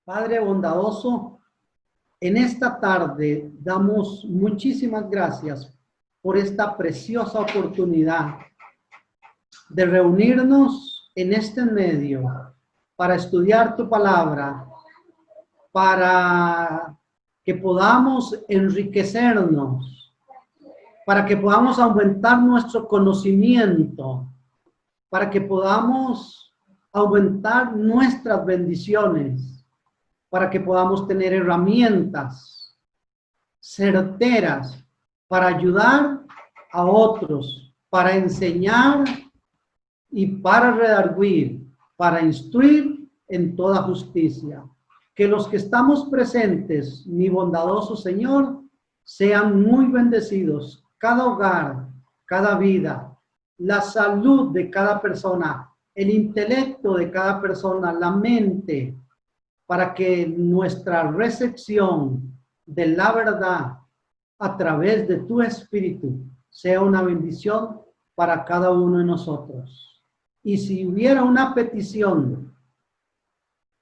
Padre bondadoso, en esta tarde damos muchísimas gracias por esta preciosa oportunidad de reunirnos en este medio para estudiar tu palabra, para que podamos enriquecernos, para que podamos aumentar nuestro conocimiento, para que podamos aumentar nuestras bendiciones, para que podamos tener herramientas certeras para ayudar a otros, para enseñar y para redarguir, para instruir en toda justicia. Que los que estamos presentes, mi bondadoso Señor, sean muy bendecidos, cada hogar, cada vida, la salud de cada persona, el intelecto de cada persona, la mente, para que nuestra recepción de la verdad a través de tu Espíritu sea una bendición para cada uno de nosotros. Y si hubiera una petición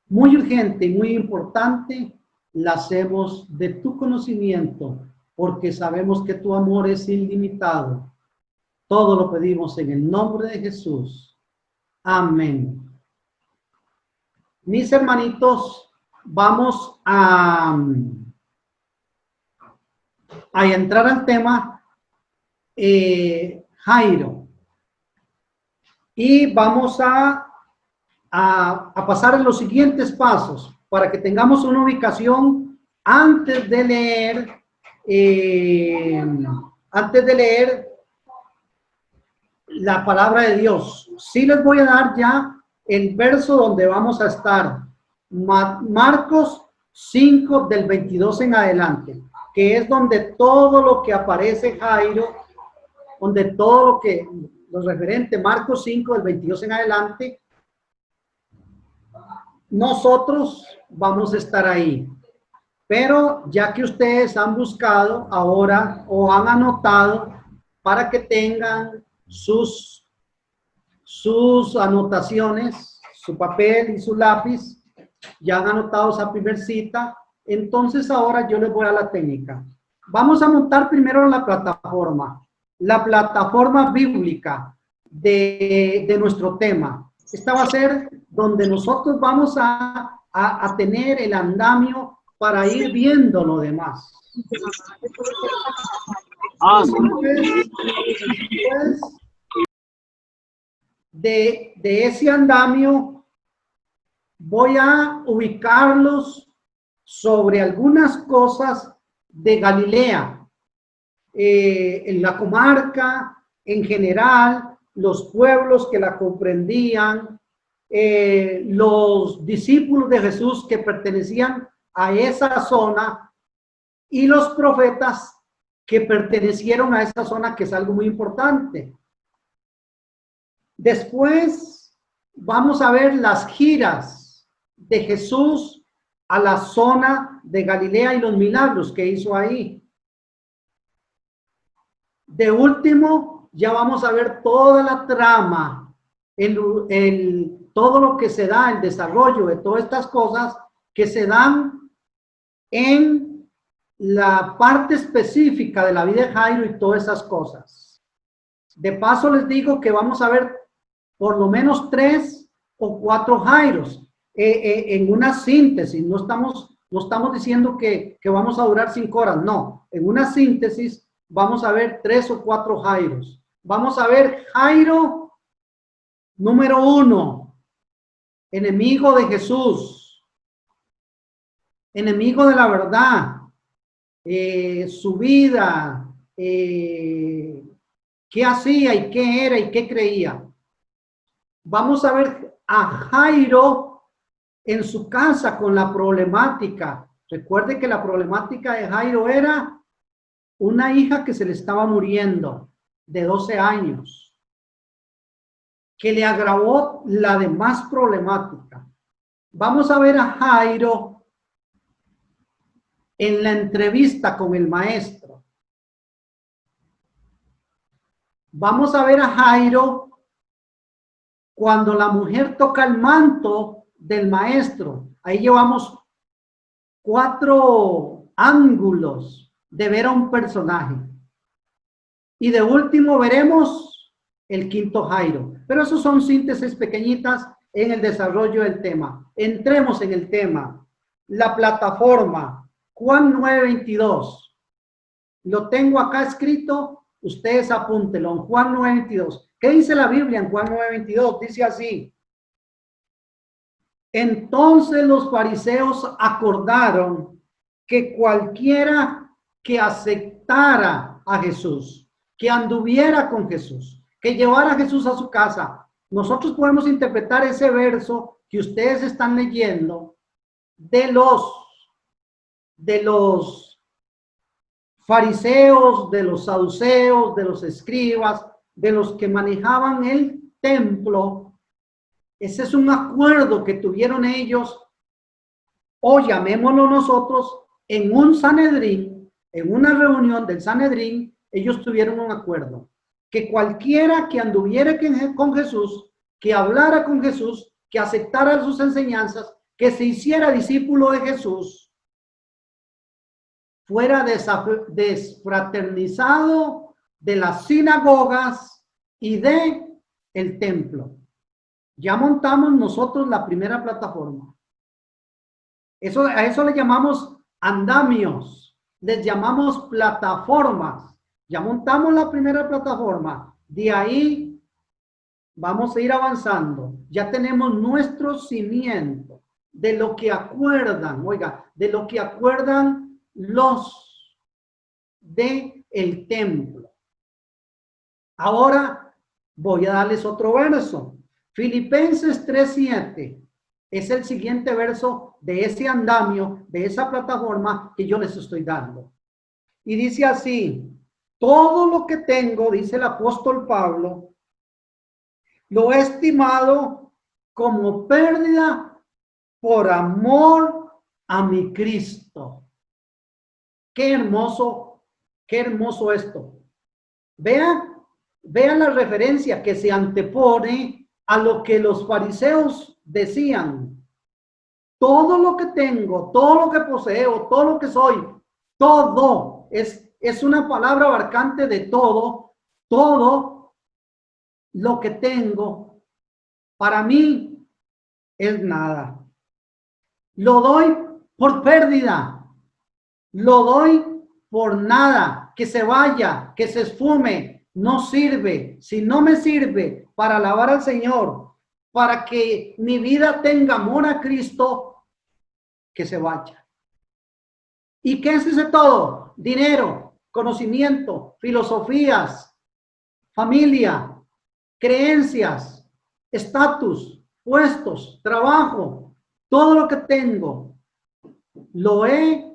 muy urgente y muy importante, la hacemos de tu conocimiento, porque sabemos que tu amor es ilimitado. Todo lo pedimos en el nombre de Jesús. Amén. Mis hermanitos, vamos a entrar al tema Jairo. Y vamos a pasar en los siguientes pasos para que tengamos una ubicación antes de leer la palabra de Dios. Sí les voy a dar ya el verso donde vamos a estar, Marcos 5 del 22 en adelante, que es donde todo lo que aparece Jairo, donde todo lo referente, Marcos 5 del 22 en adelante, nosotros vamos a estar ahí. Pero ya que ustedes han buscado ahora o han anotado para que tengan sus anotaciones, su papel y su lápiz, ya han anotado esa primer cita, entonces ahora yo les voy a la técnica. Vamos a montar primero la plataforma bíblica de nuestro tema. Esta va a ser donde nosotros vamos a tener el andamio para ir viendo lo demás. Después de ese andamio voy a ubicarlos sobre algunas cosas de Galilea, en la comarca, en general, los pueblos que la comprendían, los discípulos de Jesús que pertenecían a esa zona y los profetas que pertenecieron a esa zona, que es algo muy importante. Después vamos a ver las giras de Jesús a la zona de Galilea y los milagros que hizo ahí. De último, ya vamos a ver toda la trama, todo lo que se da, el desarrollo de todas estas cosas que se dan en la parte específica de la vida de Jairo y todas esas cosas. De paso les digo que vamos a ver por lo menos 3 o 4 Jairos en una síntesis. No estamos diciendo que vamos a durar 5 horas, no. En una síntesis vamos a ver 3 o 4 Jairos. Vamos a ver Jairo número 1, enemigo de Jesús, enemigo de la verdad, su vida, qué hacía y qué era y qué creía. Vamos a ver a Jairo en su casa con la problemática. Recuerde que la problemática de Jairo era una hija que se le estaba muriendo de 12 años, que le agravó la demás problemática. Vamos a ver a Jairo en la entrevista con el maestro. Vamos a ver a Jairo cuando la mujer toca el manto del maestro. Ahí llevamos 4 ángulos de ver a un personaje. Y de último veremos el quinto Jairo. Pero esos son síntesis pequeñitas en el desarrollo del tema. Entremos en el tema. La plataforma, Juan 9:22. Lo tengo acá escrito, ustedes apúntenlo, en Juan 9:22. ¿Qué dice la Biblia en Juan 9:22? Dice así. Entonces los fariseos acordaron que cualquiera que aceptara a Jesús, que anduviera con Jesús, que llevara a Jesús a su casa, nosotros podemos interpretar ese verso que ustedes están leyendo de los fariseos, de los saduceos, de los escribas, de los que manejaban el templo. Ese es un acuerdo que tuvieron ellos, o llamémoslo nosotros, en un Sanedrín, en una reunión del Sanedrín, ellos tuvieron un acuerdo, que cualquiera que anduviera con Jesús, que hablara con Jesús, que aceptara sus enseñanzas, que se hiciera discípulo de Jesús, fuera desfraternizado de las sinagogas y de el templo. Ya montamos nosotros la primera plataforma. A eso le llamamos andamios, les llamamos plataformas. Ya montamos la primera plataforma. De ahí vamos a ir avanzando. Ya tenemos nuestro cimiento de lo que acuerdan, oiga, de lo que acuerdan los de el templo. Ahora voy a darles otro verso. Filipenses 3:7 es el siguiente verso de ese andamio, de esa plataforma que yo les estoy dando. Y dice así, todo lo que tengo, dice el apóstol Pablo, lo he estimado como pérdida por amor a mi Cristo. Qué hermoso esto. Vean la referencia que se antepone a lo que los fariseos decían. Todo lo que tengo, todo lo que poseo, todo lo que soy, todo es una palabra abarcante de todo lo que tengo para mí es nada. Lo doy por pérdida, lo doy por nada, que se vaya, que se esfume, no sirve. Si no me sirve para alabar al Señor, para que mi vida tenga amor a Cristo, que se vaya. ¿Y qué es ese todo? Dinero, conocimiento, filosofías, familia, creencias, estatus, puestos, trabajo, todo lo que tengo, lo he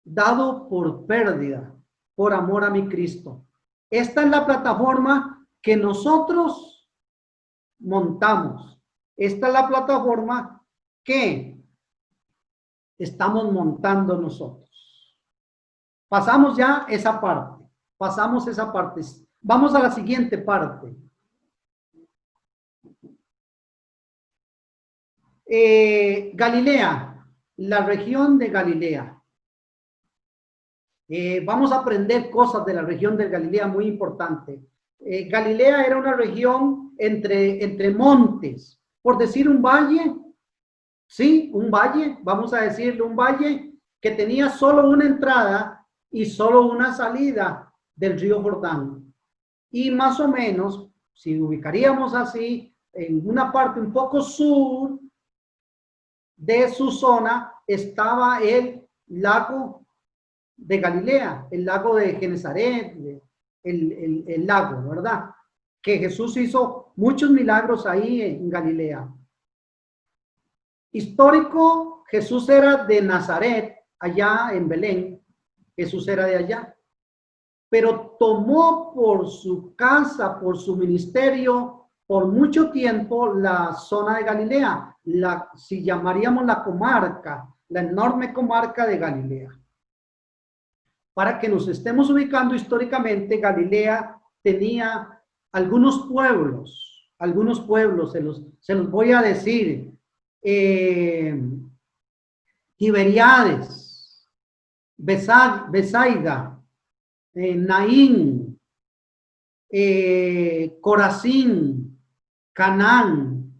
dado por pérdida, por amor a mi Cristo. Esta es la plataforma que nosotros montamos. Esta es la plataforma que estamos montando nosotros. Pasamos ya esa parte. Pasamos esa parte. Vamos a la siguiente parte. Galilea, la región de Galilea. Vamos a aprender cosas de la región de Galilea muy importante. Galilea era una región entre montes, por decir un valle, sí, un valle, vamos a decirle un valle que tenía solo una entrada y solo una salida del río Jordán. Y más o menos, si ubicaríamos así, en una parte un poco sur de su zona estaba el lago de Galilea, el lago de Genezaret, el lago, ¿verdad? Que Jesús hizo muchos milagros ahí en Galilea. Histórico, Jesús era de Nazaret, allá en Belén. Jesús era de allá. Pero tomó por su casa, por su ministerio, por mucho tiempo la zona de Galilea, si llamaríamos la comarca, la enorme comarca de Galilea. Para que nos estemos ubicando históricamente, Galilea tenía algunos pueblos, se los voy a decir. Tiberíades, Besaida, Naín, Corazín, Canaán.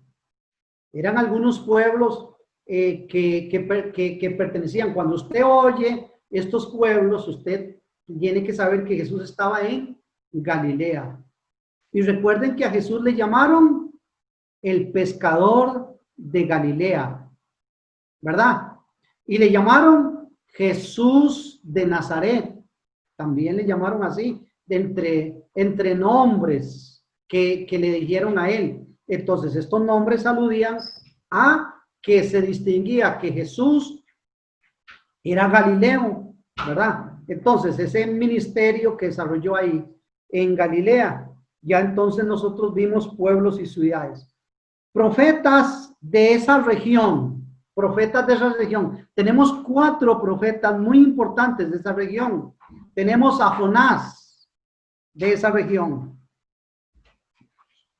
Eran algunos pueblos que pertenecían. Cuando usted oye estos pueblos, usted tiene que saber que Jesús estaba en Galilea. Y recuerden que a Jesús le llamaron el pescador de Galilea, ¿verdad? Y le llamaron Jesús de Nazaret. También le llamaron así, entre nombres que le dijeron a él. Entonces, estos nombres aludían a que se distinguía que Jesús era galileo, ¿verdad? Entonces, ese ministerio que desarrolló ahí en Galilea, ya entonces nosotros vimos pueblos y ciudades. Profetas de esa región, tenemos 4 profetas muy importantes de esa región. Tenemos a Jonás de esa región.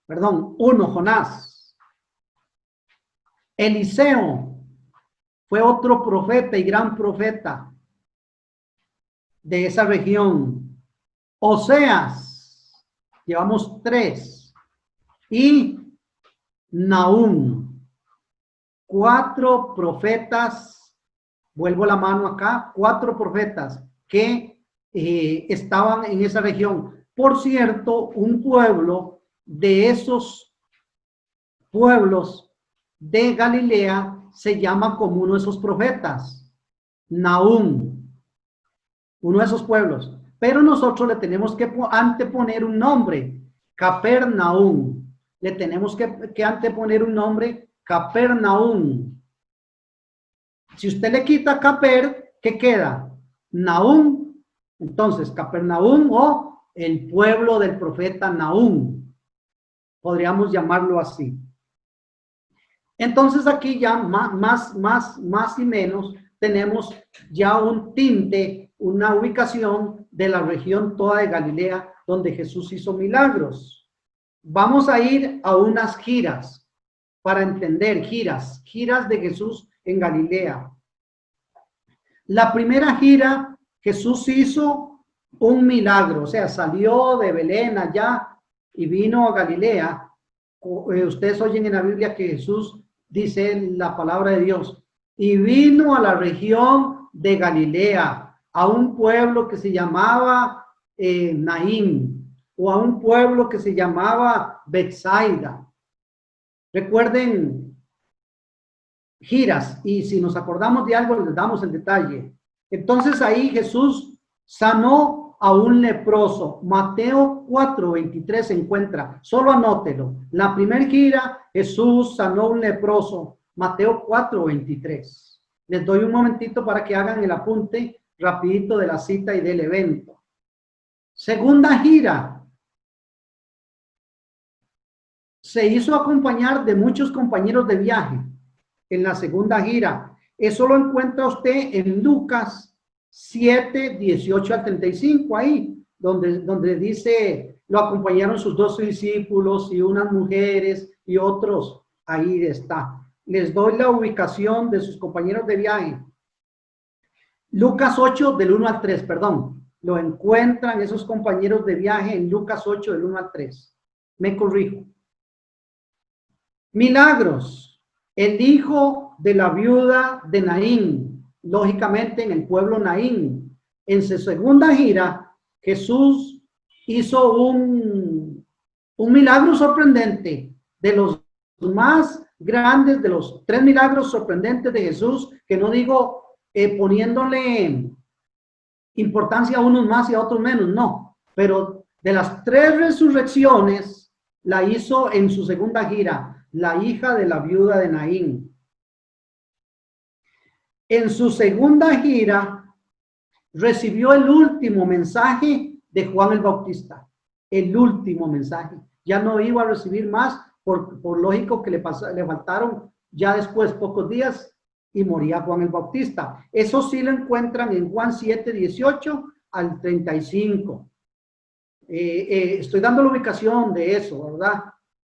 Perdón, 1, Jonás. Eliseo fue otro profeta y gran profeta de esa región. Oseas, llevamos 3. Y Nahum, 4 profetas, vuelvo la mano acá, 4 profetas que estaban en esa región. Por cierto, un pueblo de esos pueblos de Galilea se llama como uno de esos profetas, Nahum, uno de esos pueblos. Pero nosotros le tenemos que anteponer un nombre, Capernaum. Le tenemos que anteponer un nombre, Capernaum. Si usted le quita Caper, ¿qué queda? Nahum. Entonces, Capernaum o el pueblo del profeta Nahum. Podríamos llamarlo así. Entonces, aquí ya más y menos tenemos ya un tinte, una ubicación de la región toda de Galilea, donde Jesús hizo milagros. Vamos a ir a unas giras para entender, giras de Jesús en Galilea. La primera gira, Jesús hizo un milagro, o sea, salió de Belén allá y vino a Galilea. Ustedes oyen en la Biblia que Jesús dice la palabra de Dios, y vino a la región de Galilea, a un pueblo que se llamaba Naín, o a un pueblo que se llamaba Betsaida. Recuerden, giras, y si nos acordamos de algo, les damos el detalle. Entonces ahí Jesús sanó a un leproso. Mateo 4:23 se encuentra, solo anótelo. La primera gira, Jesús sanó a un leproso. Mateo 4:23. Les doy un momentito para que hagan el apunte rapidito de la cita y del evento. Segunda gira, se hizo acompañar de muchos compañeros de viaje en la segunda gira. Eso lo encuentra usted en Lucas 7:18-35, ahí, donde dice, lo acompañaron sus 12 discípulos y unas mujeres y otros. Ahí está. Les doy la ubicación de sus compañeros de viaje. Lucas 8, del 1 al 3, perdón. Lo encuentran esos compañeros de viaje en Lucas 8, del 1 al 3. Me corrijo. Milagros. El hijo de la viuda de Naín, lógicamente en el pueblo Naín. En su segunda gira, Jesús hizo un milagro sorprendente, de los más grandes, de los 3 milagros sorprendentes de Jesús, que no digo poniéndole importancia a unos más y a otros menos, no, pero de las 3 resurrecciones la hizo en su segunda gira, la hija de la viuda de Naín. En su segunda gira recibió el último mensaje de Juan el Bautista, el último mensaje. Ya no iba a recibir más, por lógico que le faltaron ya después pocos días y moría Juan el Bautista. Eso sí lo encuentran en Juan 7:18 al 35. Estoy dando la ubicación de eso, ¿verdad?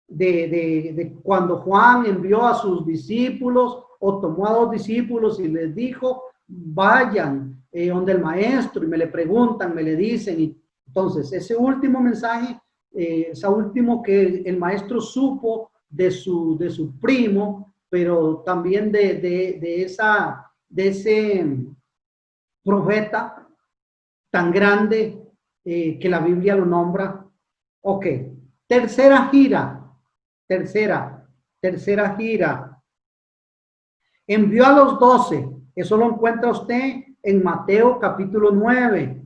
De cuando Juan envió a sus discípulos o tomó a 2 discípulos y les dijo, vayan donde el maestro y me le preguntan, me le dicen. Y entonces ese último mensaje, ese último que el maestro supo de su primo, pero también de ese profeta tan grande que la Biblia lo nombra. Ok, tercera gira. Envió a los 12. Eso lo encuentra usted en Mateo capítulo 9.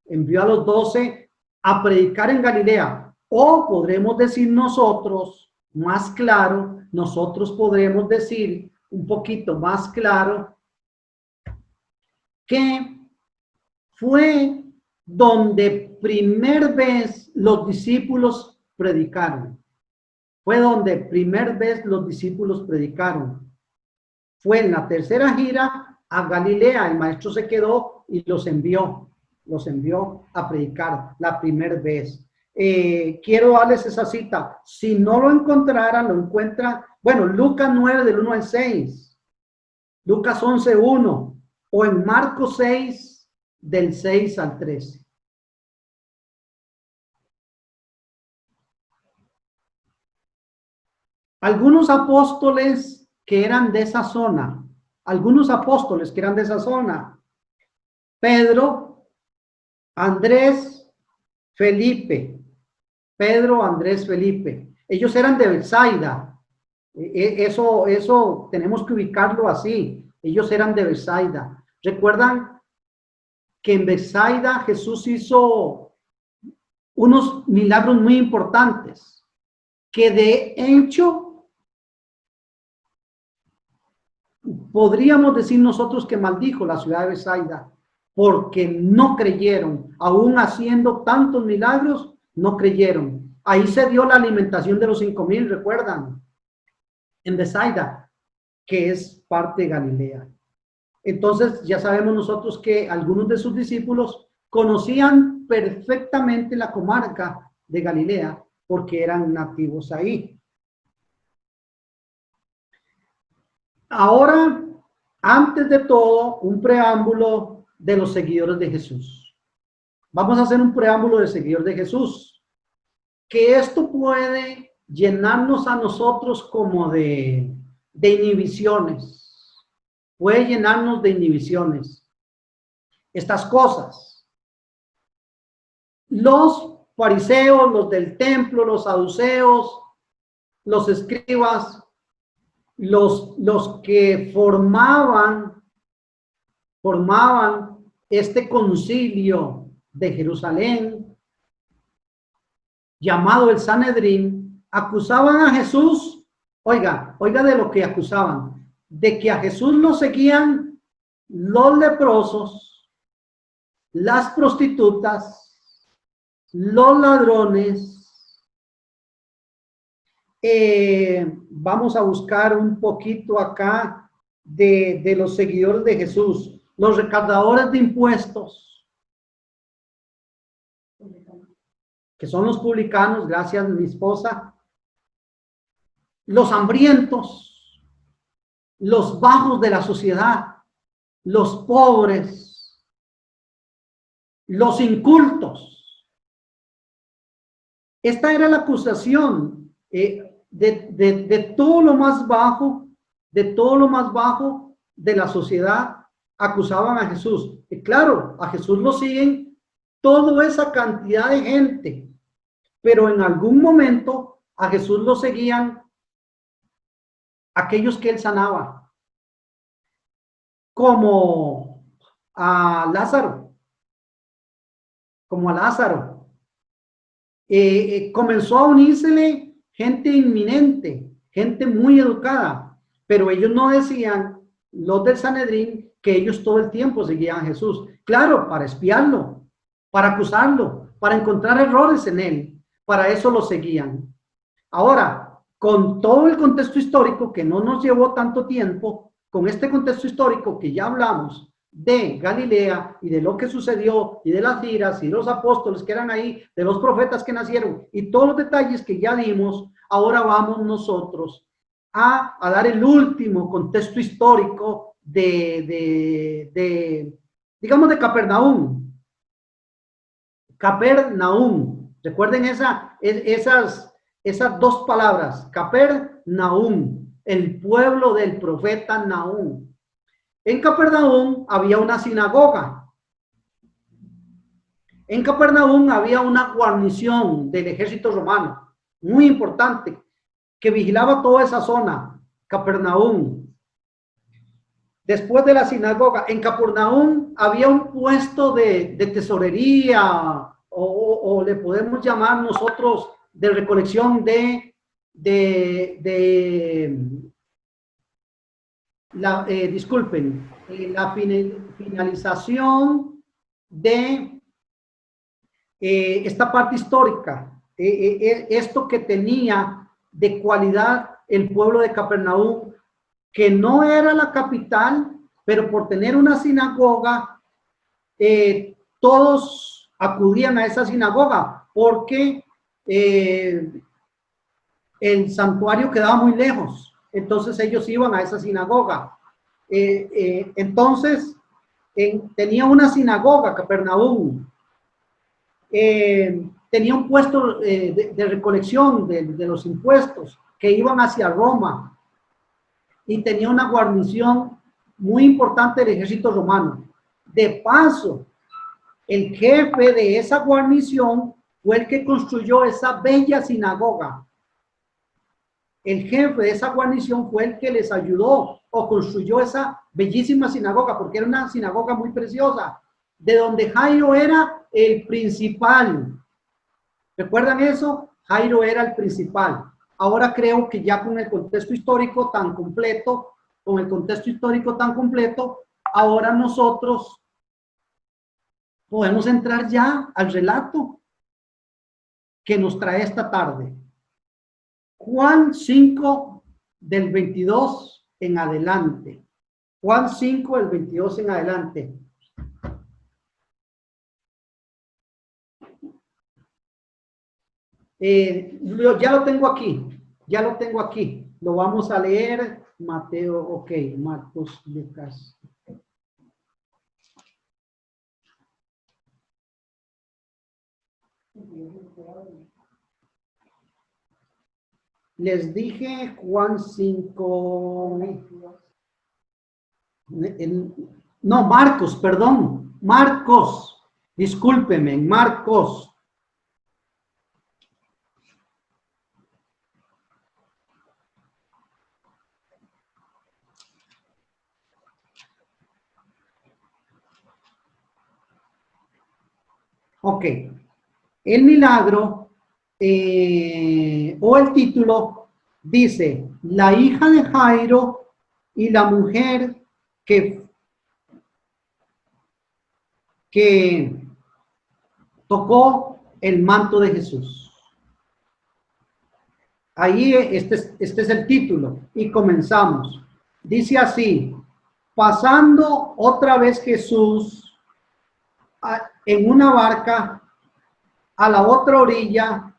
Envió a los 12 a predicar en Galilea. O podremos decir nosotros, más claro, nosotros podremos decir un poquito más claro, que fue donde primer vez los discípulos predicaron. Fue donde primer vez los discípulos predicaron. Fue en la tercera gira a Galilea. El maestro se quedó y los envió a predicar la primera vez. Quiero darles esa cita. Si no lo encontraran, lo encuentra, bueno, Lucas 9 del 1 al 6, Lucas 11, 1, o en Marcos 6 del 6 al 13. Algunos apóstoles que eran de esa zona, Pedro, Andrés, Felipe, ellos eran de Betsaida. Eso tenemos que ubicarlo así. Ellos eran de Betsaida. ¿Recuerdan que en Betsaida Jesús hizo unos milagros muy importantes? Que de hecho podríamos decir nosotros que maldijo la ciudad de Betsaida, porque no creyeron, aún haciendo tantos milagros, no creyeron. Ahí se dio la alimentación de los 5,000, ¿recuerdan? En Betsaida, que es parte de Galilea. Entonces ya sabemos nosotros que algunos de sus discípulos conocían perfectamente la comarca de Galilea, porque eran nativos ahí. Ahora, antes de todo, un preámbulo de los seguidores de Jesús. Vamos a hacer un preámbulo de seguidores de Jesús. Que esto puede llenarnos a nosotros como de inhibiciones. Puede llenarnos de inhibiciones. Estas cosas. Los fariseos, los del templo, los saduceos, los escribas, los que formaban este concilio de Jerusalén, llamado el Sanedrín, acusaban a Jesús, oiga de lo que acusaban, de que a Jesús lo seguían los leprosos, las prostitutas, los ladrones. Vamos a buscar un poquito acá de los seguidores de Jesús, los recaudadores de impuestos, que son los publicanos, gracias mi esposa, los hambrientos, los bajos de la sociedad, los pobres, los incultos. Esta era la acusación de todo lo más bajo, de la sociedad, acusaban a Jesús. Y claro, a Jesús lo siguen toda esa cantidad de gente, pero en algún momento a Jesús lo seguían aquellos que él sanaba, como a Lázaro. Comenzó a unírsele gente inminente, gente muy educada, pero ellos no decían, los del Sanedrín, que ellos todo el tiempo seguían a Jesús. Claro, para espiarlo, para acusarlo, para encontrar errores en él, para eso lo seguían. Ahora, con todo el contexto histórico que no nos llevó tanto tiempo, con este contexto histórico que ya hablamos de Galilea y de lo que sucedió y de las giras y los apóstoles que eran ahí, de los profetas que nacieron y todos los detalles que ya dimos, ahora vamos nosotros a dar el último contexto histórico digamos, de Capernaum. Capernaum. Recuerden esas dos palabras. Capernaum, el pueblo del profeta Nahum. En Capernaum había una sinagoga. En Capernaum había una guarnición del ejército romano, muy importante, que vigilaba toda esa zona, Capernaum. Después de la sinagoga, en Capernaum había un puesto de tesorería, o le podemos llamar nosotros de recolección disculpen, la finalización de esta parte histórica, esto que tenía de cualidad el pueblo de Capernaum, que no era la capital, pero por tener una sinagoga, todos acudían a esa sinagoga, porque el santuario quedaba muy lejos, entonces ellos iban a esa sinagoga. Entonces, tenía una sinagoga, Capernaum, tenía un puesto de recolección de los impuestos que iban hacia Roma, y tenía una guarnición muy importante del ejército romano. De paso, el jefe de esa guarnición fue el que construyó esa bella sinagoga. El jefe de esa guarnición fue el que les ayudó o construyó esa bellísima sinagoga, porque era una sinagoga muy preciosa, de donde Jairo era el principal. ¿Recuerdan eso? Jairo era el principal. Ahora creo que ya con el contexto histórico tan completo, ahora nosotros podemos entrar ya al relato que nos trae esta tarde. Juan 5 del 22 en adelante. Juan 5 del 22 en adelante. Ya lo tengo aquí, lo vamos a leer. Mateo, ok, Marcos, Lucas. Les dije Juan 5, no, Marcos, perdón, Marcos, discúlpeme, Marcos. Ok, el milagro o el título dice: la hija de Jairo y la mujer que tocó el manto de Jesús. Ahí este es el título y comenzamos. Dice así: pasando otra vez Jesús en una barca a la otra orilla,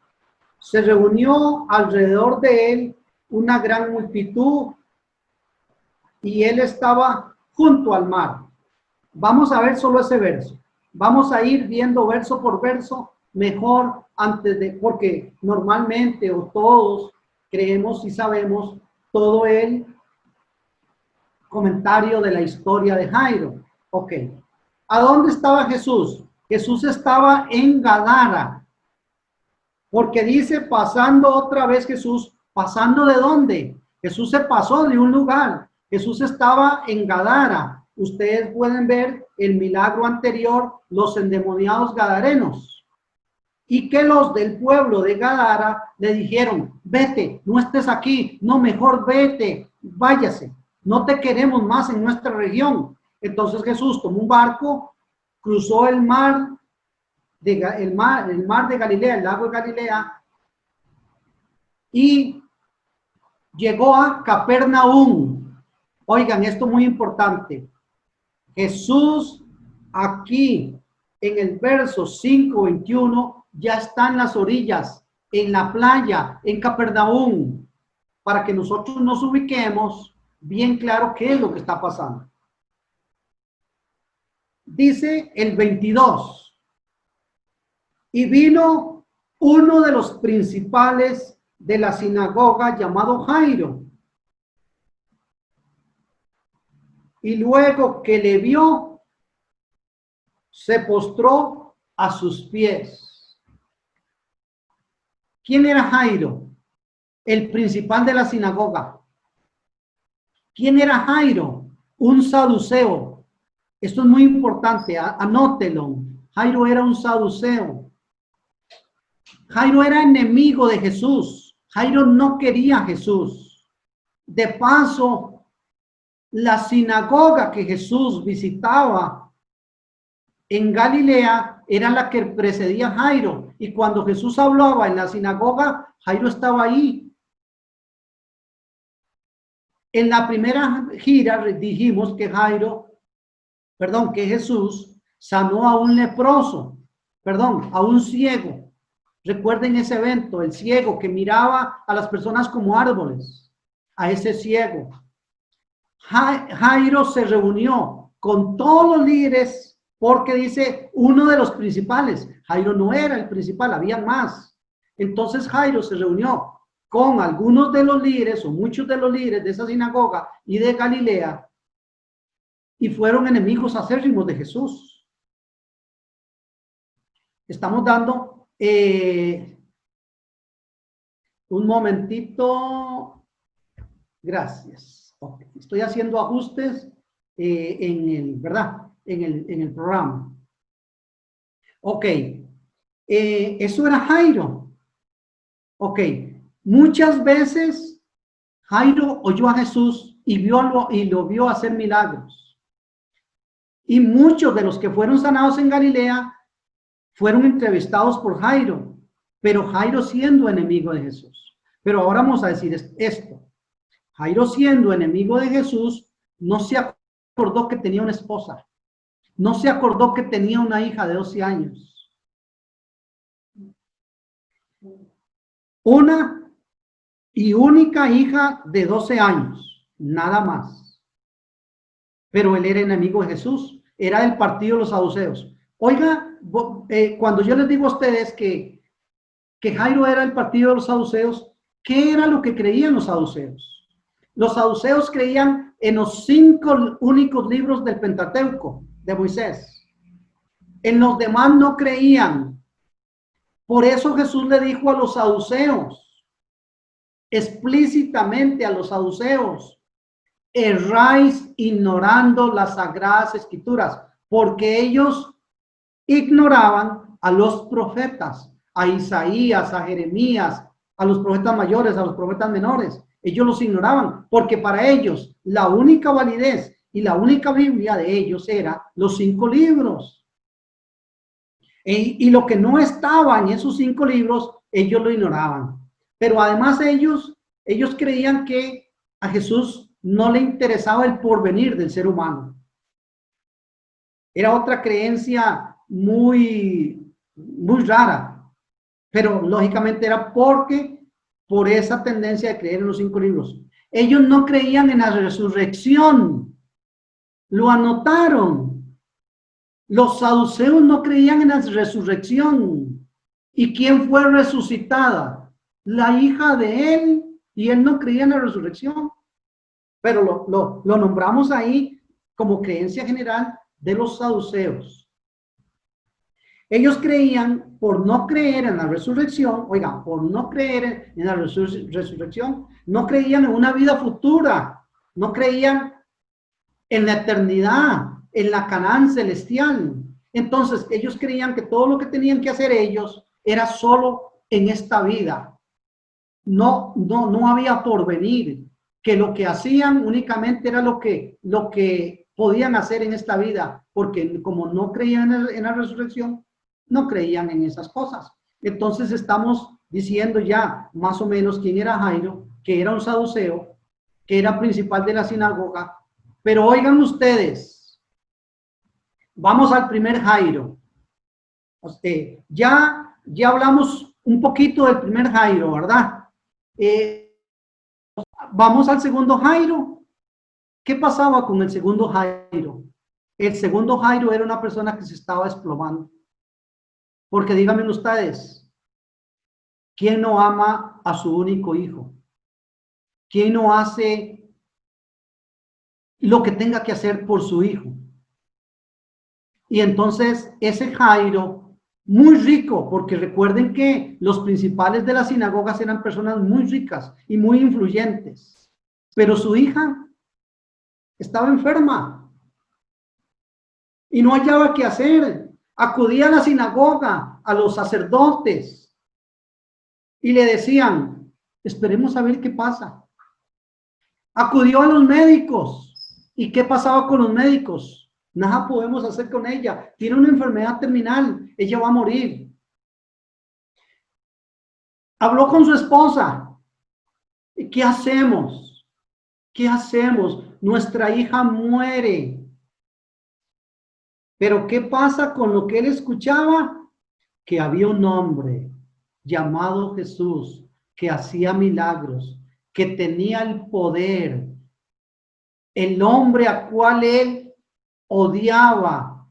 se reunió alrededor de él una gran multitud y él estaba junto al mar. Vamos a ver solo ese verso. Vamos a ir viendo verso por verso, mejor porque normalmente o todos creemos y sabemos todo el comentario de la historia de Jairo. Ok. ¿A dónde estaba Jesús? Jesús estaba en Gadara. Porque dice pasando otra vez Jesús. ¿Pasando de dónde? Jesús se pasó de un lugar. Jesús estaba en Gadara. Ustedes pueden ver el milagro anterior, los endemoniados gadarenos. Y que los del pueblo de Gadara le dijeron: vete, no estés aquí, no, mejor vete, váyase, no te queremos más en nuestra región. Entonces Jesús tomó un barco, cruzó el mar de Galilea, el lago de Galilea, y llegó a Capernaum. Oigan, esto es muy importante. Jesús aquí en el verso 5:21 ya está en las orillas, en la playa, en Capernaum. para que nosotros nos ubiquemos bien claro qué es lo que está pasando. Dice el 22, y vino uno de los principales de la sinagoga llamado Jairo, y luego que le vio, se postró a sus pies. ¿Quién era Jairo? El principal de la sinagoga. ¿Quién era Jairo? Un saduceo. Esto es muy importante, anótelo. Jairo era un saduceo. Jairo era enemigo de Jesús. Jairo no quería a Jesús. De paso, la sinagoga que Jesús visitaba en Galilea era la que precedía a Jairo. Y cuando Jesús hablaba en la sinagoga, Jairo estaba ahí. En la primera gira dijimos que que Jesús sanó a un leproso, a un ciego. Recuerden ese evento, el ciego que miraba a las personas como árboles, a ese ciego. Jairo se reunió con todos los líderes porque dice uno de los principales. Jairo no era el principal, había más. Entonces Jairo se reunió con algunos de los líderes o muchos de los líderes de esa sinagoga y de Galilea y fueron enemigos acérrimos de Jesús. Estamos dando un momentito. Gracias. Okay. Estoy haciendo ajustes en el programa. Ok. Eso era Jairo. Ok. Muchas veces Jairo oyó a Jesús y lo vio hacer milagros. Y muchos de los que fueron sanados en Galilea fueron entrevistados por Jairo, pero Jairo siendo enemigo de Jesús. Pero ahora vamos a decir esto. Jairo siendo enemigo de Jesús, no se acordó que tenía una esposa. No se acordó que tenía una hija de 12 años. Una y única hija de 12 años, nada más. Pero él era enemigo de Jesús, era del partido de los saduceos. Oiga, cuando yo les digo a ustedes que Jairo era el partido de los saduceos, ¿qué era lo que creían los saduceos? Los saduceos creían en los 5 únicos libros del Pentateuco de Moisés. En los demás no creían. Por eso Jesús le dijo a los saduceos, explícitamente a los saduceos, erráis ignorando las sagradas escrituras, porque ellos ignoraban a los profetas, a Isaías, a Jeremías, a los profetas mayores, a los profetas menores. Ellos los ignoraban, porque para ellos la única validez y la única Biblia de ellos era los 5 libros. Y lo que no estaba en esos 5 libros, ellos lo ignoraban. Pero además ellos creían que a Jesús no le interesaba el porvenir del ser humano. Era otra creencia muy rara, pero lógicamente era por esa tendencia de creer en los 5 libros. Ellos no creían en la resurrección, lo anotaron. Los saduceos no creían en la resurrección. ¿Y quién fue resucitada? La hija de él, y él no creía en la resurrección. Pero lo nombramos ahí como creencia general de los saduceos. Ellos creían, por no creer en la resurrección, oigan, por no creer en la resurrección, no creían en una vida futura, no creían en la eternidad, en la Canaán celestial. Entonces, ellos creían que todo lo que tenían que hacer ellos era solo en esta vida. No había porvenir, que lo que hacían únicamente era lo que podían hacer en esta vida, porque como no creían en la resurrección, no creían en esas cosas. Entonces estamos diciendo ya más o menos quién era Jairo, que era un saduceo, que era principal de la sinagoga. Pero oigan ustedes, vamos al primer Jairo. Ya hablamos un poquito del primer Jairo, ¿verdad? vamos al segundo Jairo. ¿Qué pasaba con el segundo Jairo? El segundo Jairo era una persona que se estaba desplomando. Porque díganme ustedes, ¿quién no ama a su único hijo? ¿Quién no hace lo que tenga que hacer por su hijo? Y entonces ese Jairo, muy rico, porque recuerden que los principales de las sinagogas eran personas muy ricas y muy influyentes, pero su hija estaba enferma y no hallaba qué hacer. Acudía a la sinagoga, a los sacerdotes, y le decían, esperemos a ver qué pasa. Acudió a los médicos. ¿Y qué pasaba con los médicos? Nada podemos hacer con ella. Tiene una enfermedad terminal. Ella va a morir. Habló con su esposa. ¿Y qué hacemos? ¿Qué hacemos? Nuestra hija muere. Pero ¿qué pasa con lo que él escuchaba? Que había un hombre llamado Jesús que hacía milagros, que tenía el poder. El hombre a cual él odiaba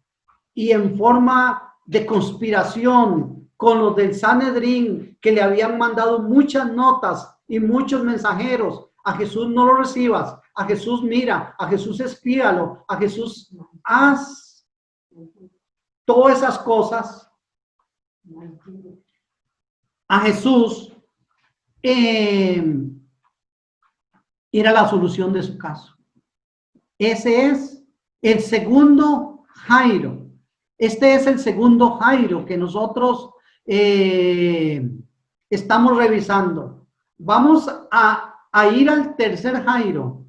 y en forma de conspiración con los del Sanedrín que le habían mandado muchas notas y muchos mensajeros. A Jesús no lo recibas, a Jesús mira, a Jesús espíalo, a Jesús haz todas esas cosas. A Jesús era la solución de su caso. Ese es el segundo Jairo. Este es el segundo Jairo que nosotros estamos revisando. Vamos a ir al tercer Jairo.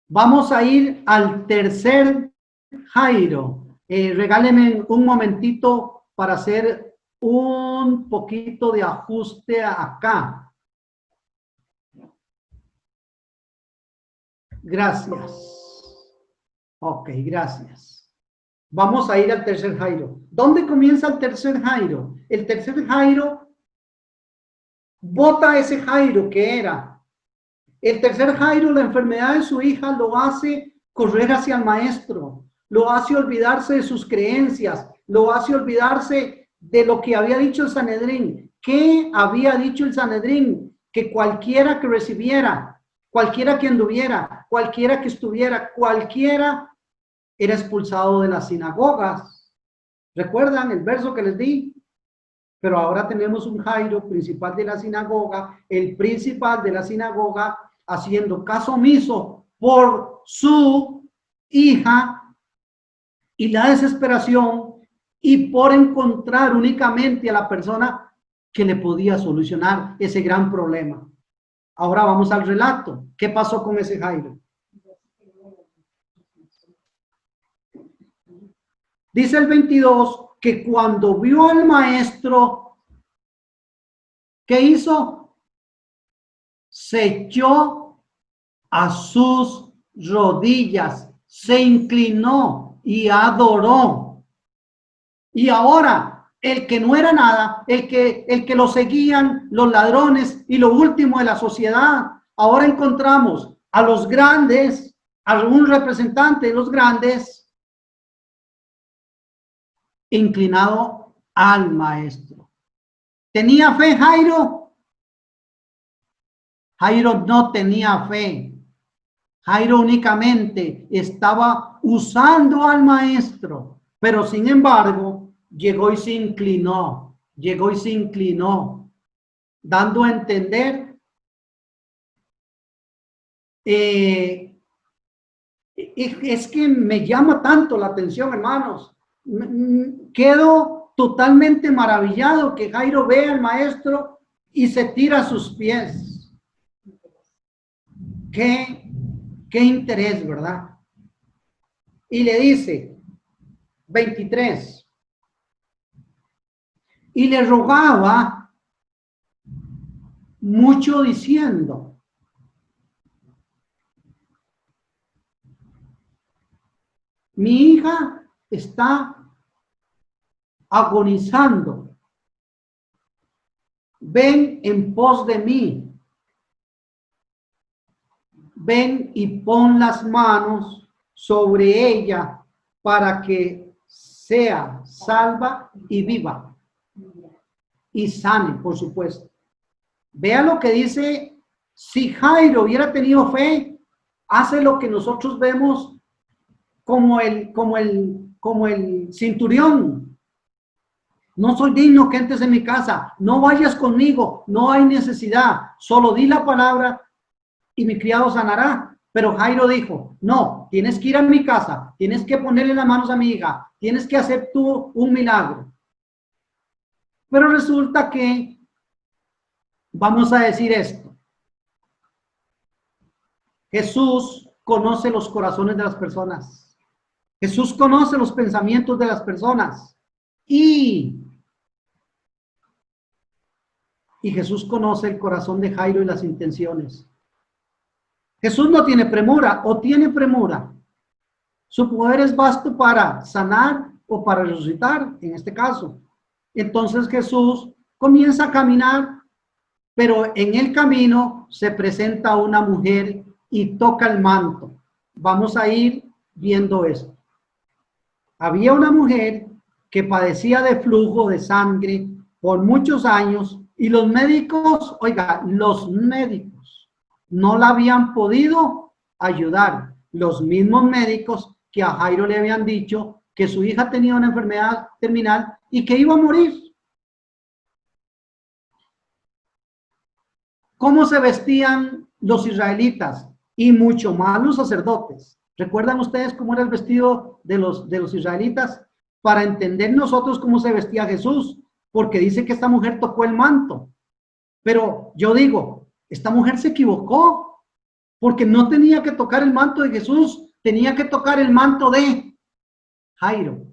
Vamos a ir al tercer Jairo. Regáleme un momentito para hacer un poquito de ajuste acá. Gracias. Ok, gracias. Vamos a ir al tercer Jairo. ¿Dónde comienza el tercer Jairo? El tercer Jairo bota a ese Jairo que era. El tercer Jairo, la enfermedad de su hija lo hace correr hacia el maestro, lo hace olvidarse de sus creencias, lo hace olvidarse de lo que había dicho el Sanedrín. ¿Qué había dicho el Sanedrín? Que cualquiera que recibiera, cualquiera que anduviera, cualquiera que estuviera, cualquiera era expulsado de las sinagogas. ¿Recuerdan el verso que les di? Pero ahora tenemos un Jairo, principal de la sinagoga, el principal de la sinagoga, haciendo caso omiso por su hija y la desesperación y por encontrar únicamente a la persona que le podía solucionar ese gran problema. Ahora vamos al relato. ¿Qué pasó con ese Jairo? Dice el 22 que cuando vio al maestro, ¿qué hizo? Se echó a sus rodillas, se inclinó y adoró. Y ahora, el que no era nada, el que lo seguían los ladrones y lo último de la sociedad, ahora encontramos a los grandes, a un representante de los grandes, inclinado al maestro. ¿Tenía fe Jairo? Jairo no tenía fe. Jairo únicamente estaba usando al maestro, pero sin embargo, llegó y se inclinó, dando a entender es que me llama tanto la atención, hermanos. Quedo totalmente maravillado que Jairo vea al maestro y se tira a sus pies. Qué interés, ¿verdad? Y le dice, 23, y le rogaba mucho diciendo, mi hija está agonizando, ven en pos de mí. ven y pon las manos sobre ella para que sea salva y viva y sane, por supuesto. Vea lo que dice, si Jairo hubiera tenido fe, hace lo que nosotros vemos como el centurión. No soy digno que entres en mi casa, no vayas conmigo, no hay necesidad, solo di la palabra y mi criado sanará. Pero Jairo dijo, no, tienes que ir a mi casa, tienes que ponerle las manos a mi hija, tienes que hacer tú un milagro. Pero resulta que, vamos a decir esto, Jesús conoce los corazones de las personas. Jesús conoce los pensamientos de las personas. Y Jesús conoce el corazón de Jairo y las intenciones. Jesús no tiene premura o tiene premura. Su poder es vasto para sanar o para resucitar, en este caso. Entonces Jesús comienza a caminar, pero en el camino se presenta una mujer y toca el manto. Vamos a ir viendo esto. Había una mujer que padecía de flujo de sangre por muchos años y los médicos, oiga, los médicos no la habían podido ayudar. Los mismos médicos que a Jairo le habían dicho que su hija tenía una enfermedad terminal y que iba a morir. ¿Cómo se vestían los israelitas? Y mucho más los sacerdotes. ¿Recuerdan ustedes cómo era el vestido de los israelitas? Para entender nosotros cómo se vestía Jesús, porque dice que esta mujer tocó el manto. Pero yo digo, esta mujer se equivocó, porque no tenía que tocar el manto de Jesús, tenía que tocar el manto de Jairo.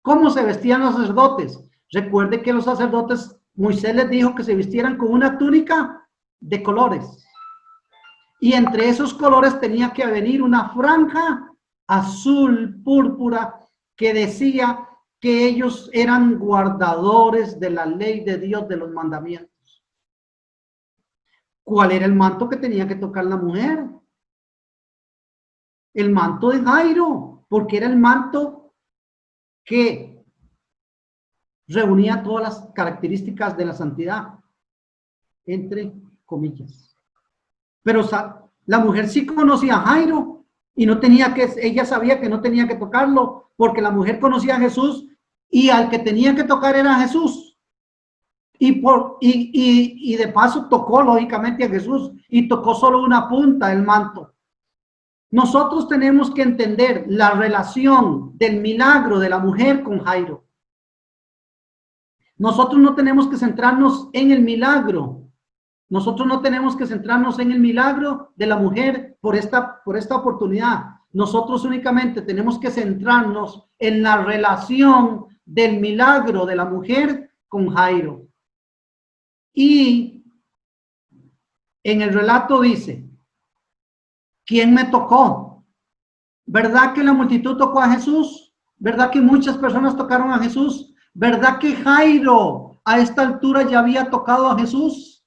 ¿Cómo se vestían los sacerdotes? Recuerde que los sacerdotes, Moisés les dijo que se vistieran con una túnica de colores. Y entre esos colores tenía que venir una franja azul, púrpura, que decía que ellos eran guardadores de la ley de Dios, de los mandamientos. ¿Cuál era el manto que tenía que tocar la mujer? El manto de Jairo, porque era el manto que reunía todas las características de la santidad, entre comillas. Pero la mujer sí conocía a Jairo y no tenía que, ella sabía que no tenía que tocarlo, porque la mujer conocía a Jesús y al que tenía que tocar era Jesús. Y de paso tocó lógicamente a Jesús y tocó solo una punta del manto. Nosotros tenemos que entender la relación del milagro de la mujer con Jairo. Nosotros no tenemos que centrarnos en el milagro. Nosotros no tenemos que centrarnos en el milagro de la mujer por esta oportunidad. Nosotros únicamente tenemos que centrarnos en la relación del milagro de la mujer con Jairo. Y en el relato dice, ¿quién me tocó? ¿Verdad que la multitud tocó a Jesús? ¿Verdad que muchas personas tocaron a Jesús? ¿Verdad que Jairo a esta altura ya había tocado a Jesús?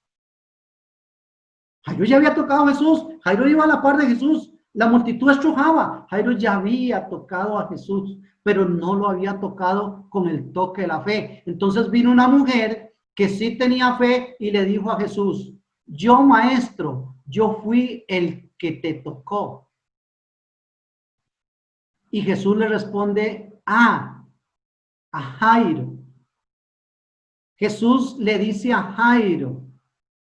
Jairo ya había tocado a Jesús, Jairo iba a la par de Jesús, la multitud estrujaba, Jairo ya había tocado a Jesús, pero no lo había tocado con el toque de la fe. Entonces vino una mujer que sí tenía fe y le dijo a Jesús, yo maestro, yo fui el que te tocó. Y Jesús le responde a Jairo. Jesús le dice a Jairo,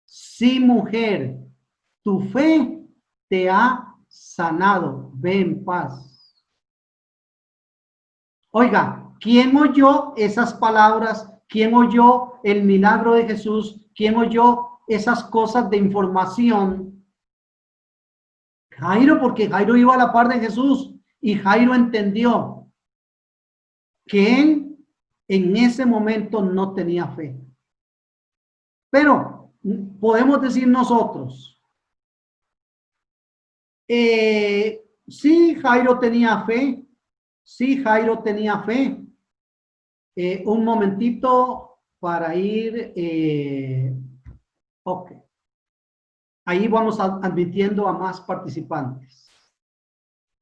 sí, mujer, tu fe te ha sanado, ve en paz. Oiga, ¿quién oyó esas palabras? ¿Quién oyó el milagro de Jesús? ¿Quién oyó esas cosas de información? Jairo, porque Jairo iba a la par de Jesús y Jairo entendió que él en ese momento no tenía fe. Pero podemos decir nosotros, sí, Jairo tenía fe, sí, Jairo tenía fe. Un momentito para ir, ok. ahí vamos admitiendo a más participantes.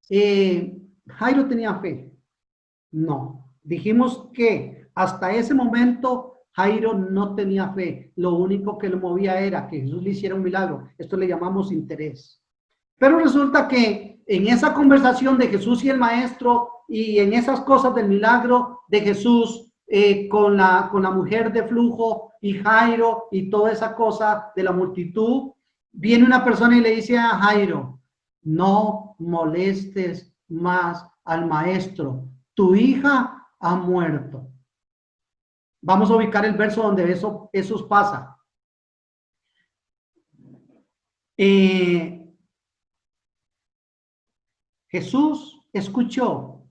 ¿Jairo tenía fe? No. Dijimos que hasta ese momento Jairo no tenía fe. Lo único que lo movía era que Jesús le hiciera un milagro. Esto le llamamos interés. Pero resulta que en esa conversación de Jesús y el maestro y en esas cosas del milagro de Jesús con la mujer de flujo y Jairo y toda esa cosa de la multitud, viene una persona y le dice a Jairo, no molestes más al maestro, tu hija ha muerto. Vamos a ubicar el verso donde eso pasa. Jesús escuchó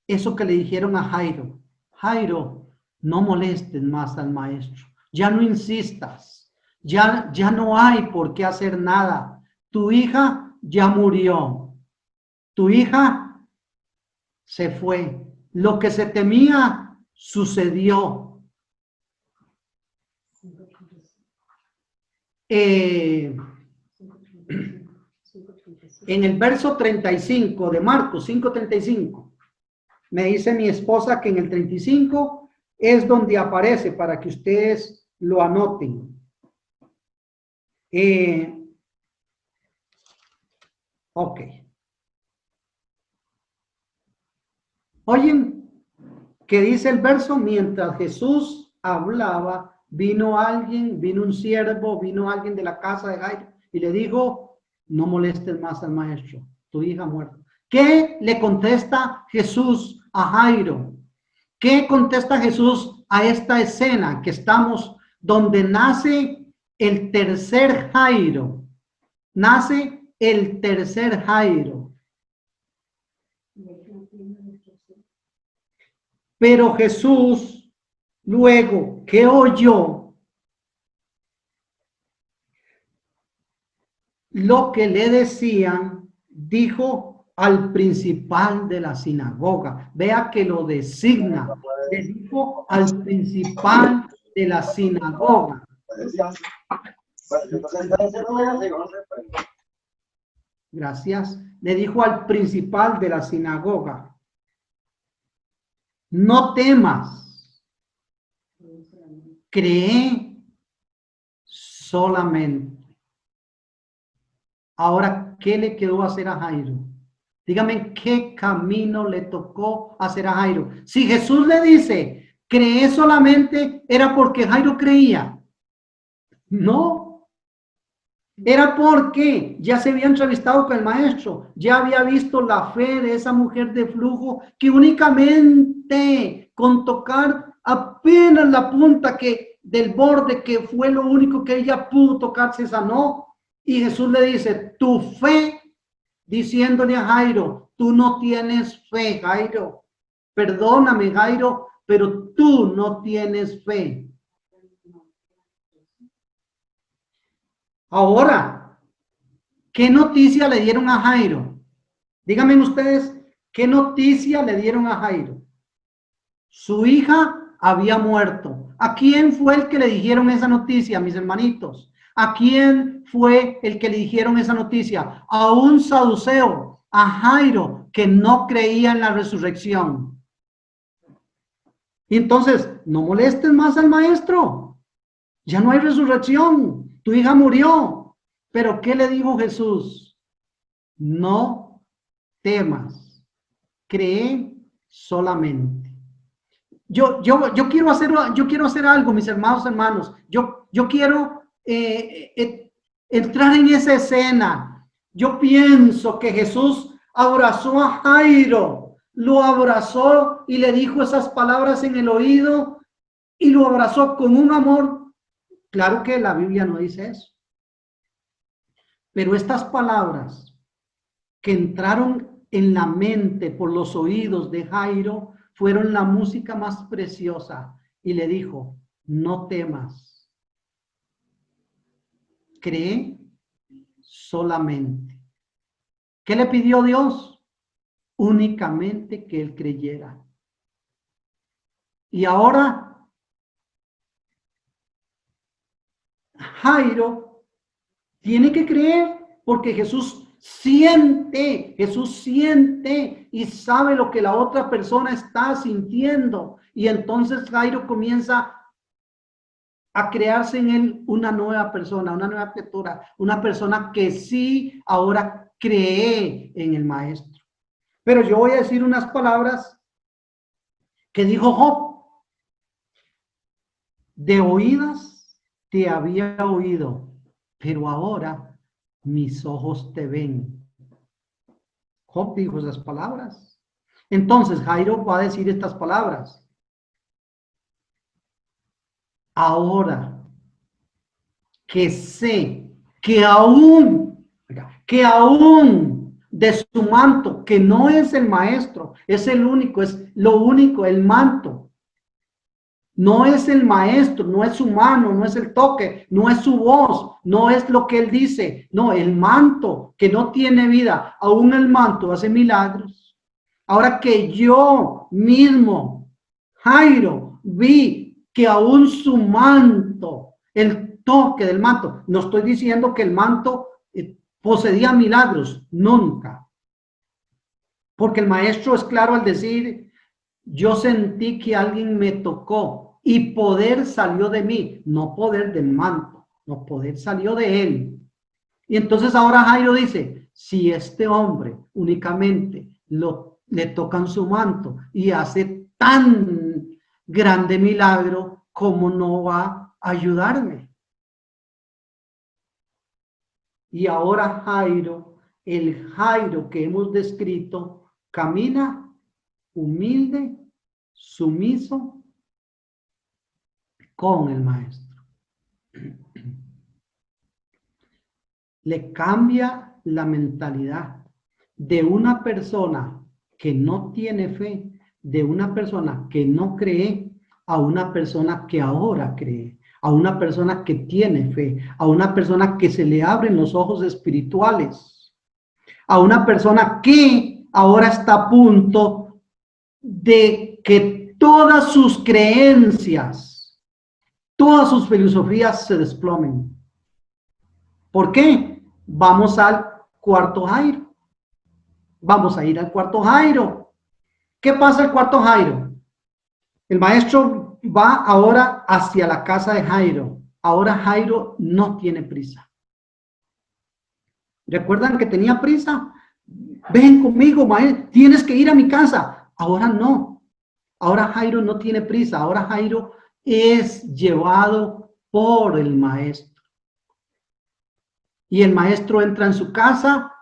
eso que le dijeron a Jairo. Jairo, no molestes más al maestro. Ya no insistas. Ya no hay por qué hacer nada. Tu hija ya murió. Tu hija se fue. Lo que se temía sucedió. En el verso 35 de Marcos 5:35, me dice mi esposa que en el 35 es donde aparece para que ustedes lo anoten. Ok. Oyen, ¿qué dice el verso? Mientras Jesús hablaba, vino un siervo, vino alguien de la casa de Jairo y le dijo, no molestes más al maestro, tu hija ha muerto. ¿Qué le contesta Jesús a Jairo? ¿Qué contesta Jesús a esta escena que estamos, donde nace el tercer Jairo? Nace el tercer Jairo. Pero Jesús, luego que oyó lo que le decían, dijo al principal de la sinagoga. Vea que lo designa. Le dijo al principal de la sinagoga. Gracias. Le dijo al principal de la sinagoga. No temas. Cree solamente. Ahora, ¿qué le quedó hacer a Jairo? Dígame qué camino le tocó hacer a Jairo. Si Jesús le dice, cree solamente, ¿era porque Jairo creía? No. Era porque ya se había entrevistado con el maestro, ya había visto la fe de esa mujer de flujo que únicamente con tocar apenas la punta del borde, que fue lo único que ella pudo tocar, se sanó. Y Jesús le dice, tu fe, diciéndole a Jairo, tú no tienes fe, Jairo. Perdóname, Jairo, pero tú no tienes fe. Ahora, ¿qué noticia le dieron a Jairo? Díganme ustedes, ¿qué noticia le dieron a Jairo? Su hija había muerto. ¿A quién fue el que le dijeron esa noticia, mis hermanitos? ¿A quién fue el que le dijeron esa noticia? A un saduceo, a Jairo, que no creía en la resurrección. Y entonces, no molestes más al maestro. Ya no hay resurrección. Tu hija murió. Pero ¿qué le dijo Jesús? No temas. Cree solamente. Yo quiero hacer algo, mis hermanos. Yo quiero entrar en esa escena. Yo pienso que Jesús abrazó a Jairo, lo abrazó y le dijo esas palabras en el oído y lo abrazó con un amor. Claro que la Biblia no dice eso. Pero estas palabras que entraron en la mente por los oídos de Jairo fueron la música más preciosa y le dijo, no temas, cree solamente. ¿Qué le pidió Dios? Únicamente que él creyera. Y ahora Jairo Tiene que creer porque Jesús siente y sabe lo que la otra persona está sintiendo. Y entonces Jairo comienza a crearse en él una nueva persona, una nueva criatura, una persona que sí ahora cree en el maestro. Pero yo voy a decir unas palabras que dijo Job. De oídas te había oído, pero ahora mis ojos te ven. Job dijo esas palabras. Entonces Jairo va a decir estas palabras. Ahora que sé que aún de su manto, que no es el maestro, es el único, es lo único, el manto. No es el maestro, no es su mano, no es el toque, no es su voz, no es lo que él dice. No, el manto que no tiene vida, aún el manto hace milagros. Ahora que yo mismo, Jairo, vi que aún su manto, el toque del manto, no estoy diciendo que el manto poseía milagros, nunca. Porque el maestro es claro al decir, yo sentí que alguien me tocó y poder salió de mí, no poder del manto, no, poder salió de él. Y entonces ahora Jairo dice, si este hombre únicamente le tocan su manto y hace tan grande milagro, ¿cómo no va a ayudarme? Y ahora Jairo, el Jairo que hemos descrito, camina humilde, sumiso con el maestro. Le cambia la mentalidad de una persona que no tiene fe, de una persona que no cree, a una persona que ahora cree, a una persona que tiene fe, a una persona que se le abren los ojos espirituales, a una persona que ahora está a punto de que todas sus creencias, todas sus filosofías se desplomen. ¿Por qué? Vamos al cuarto Jairo. Vamos a ir al cuarto Jairo. ¿Qué pasa al cuarto Jairo? El maestro va ahora hacia la casa de Jairo. Ahora Jairo no tiene prisa. ¿Recuerdan que tenía prisa? Ven conmigo, maestro, tienes que ir a mi casa. Ahora no. Ahora Jairo no tiene prisa. Ahora Jairo es llevado por el maestro. Y el maestro entra en su casa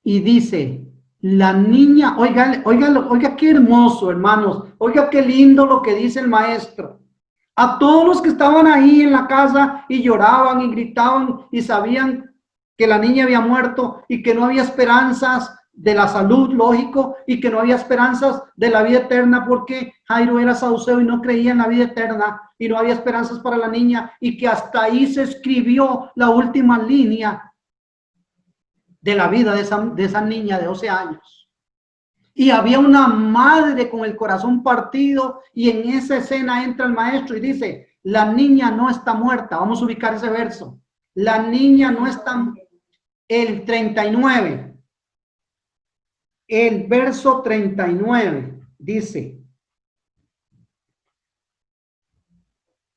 y dice, la niña, oiga qué hermoso, hermanos, oiga qué lindo lo que dice el maestro. A todos los que estaban ahí en la casa y lloraban y gritaban y sabían que la niña había muerto y que no había esperanzas de la salud, lógico, y que no había esperanzas de la vida eterna porque Jairo era saduceo y no creía en la vida eterna y no había esperanzas para la niña y que hasta ahí se escribió la última línea de la vida de esa niña de 12 años. Y había una madre con el corazón partido y en esa escena entra el maestro y dice, la niña no está muerta. Vamos a ubicar ese verso. La niña no está, el 39. El verso 39 dice,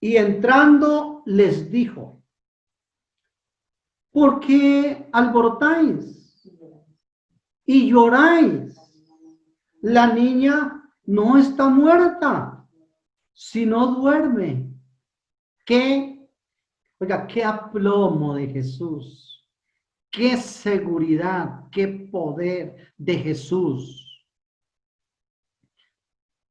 y entrando les dijo, ¿por qué alborotáis y lloráis? La niña no está muerta, sino duerme. Oiga, qué aplomo de Jesús. Qué seguridad, qué poder de Jesús.